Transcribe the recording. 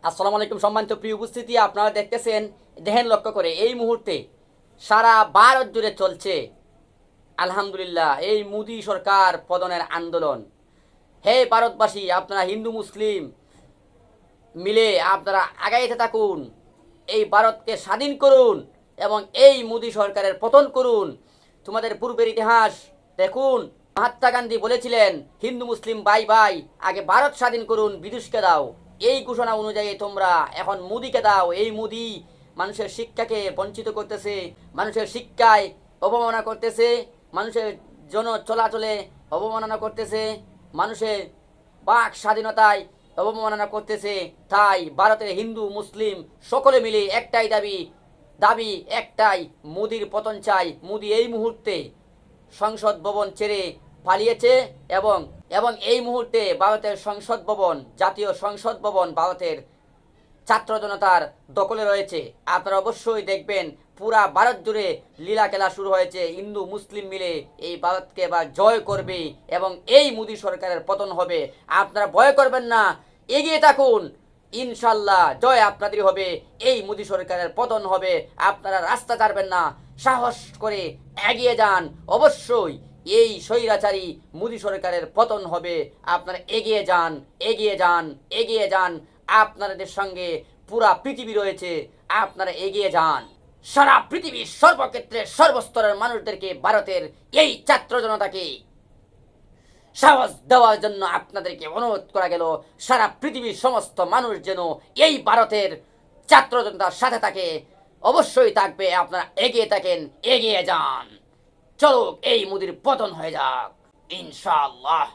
আসসালামু আলাইকুম সম্মানিত প্রিয় উপস্থিতি, আপনারা দেখতেছেন, দেখেন লক্ষ্য করে এই মুহূর্তে সারা ভারত জুড়ে চলছে আলহামদুলিল্লাহ এই মোদী সরকার পতনের আন্দোলন। হে ভারতবাসী, আপনারা হিন্দু মুসলিম মিলে আপনারা আগাইতে থাকুন, এই ভারতকে স্বাধীন করুন এবং এই মোদী সরকারের পতন করুন। তোমাদের পূর্বের ইতিহাস দেখুন, মহাত্মা গান্ধী বলেছিলেন হিন্দু মুসলিম ভাই ভাই, আগে ভারত স্বাধীন করুন, বিদেশকে দাও। এই ঘোষণা অনুযায়ী তোমরা এখন মোদিকে দাও। এই মোদি মানুষের শিক্ষাকে বঞ্চিত করতেছে, মানুষের শিক্ষায় অবমাননা করতেছে, মানুষের জন চলাচলে অবমাননা করতেছে, মানুষের বাক স্বাধীনতায় অবমাননা করতেছে। তাই ভারতের হিন্দু মুসলিম সকলে মিলে একটাই দাবি একটাই, মোদির পতন চাই। মোদি এই মুহূর্তে সংসদ ভবন ছেড়ে পালিয়েছে এবং এবং এই মুহূর্তে ভারতের সংসদ ভবন, জাতীয় সংসদ ভবন ভারতের ছাত্র জনতার দখলে রয়েছে। আপনারা অবশ্যই দেখবেন পুরা ভারত জুড়ে লীলা খেলা শুরু হয়েছে। হিন্দু মুসলিম মিলে এই ভারতকে এবার জয় করবে এবং এই মোদী সরকারের পতন হবে। আপনারা ভয় করবেন না, এগিয়ে থাকুন, ইনশাল্লাহ জয় আপনাদের হবে, এই মোদী সরকারের পতন হবে। আপনারা রাস্তা ছাড়বেন না, সাহস করে এগিয়ে যান। অবশ্যই এই স্বৈরাচারী মোদী সরকারের পতন হবে। আপনারা এগিয়ে যান, এগিয়ে যান, এগিয়ে যান। আপনাদের সঙ্গে পুরা পৃথিবী রয়েছে, আপনারা এগিয়ে যান। সারা পৃথিবীর সর্বক্ষেত্রে সর্বস্তরের মানুষদেরকে, ভারতের এই ছাত্র জনতাকে সাহস দেওয়ার জন্য আপনাদেরকে অনুরোধ করা গেল। সারা পৃথিবীর সমস্ত মানুষ যেন এই ভারতের ছাত্র জনতার সাথে থাকে, অবশ্যই থাকবে। আপনারা এগিয়ে থাকেন, এগিয়ে যান। চলো এই মোদির পতন হয়ে যাক ইনশাআল্লাহ।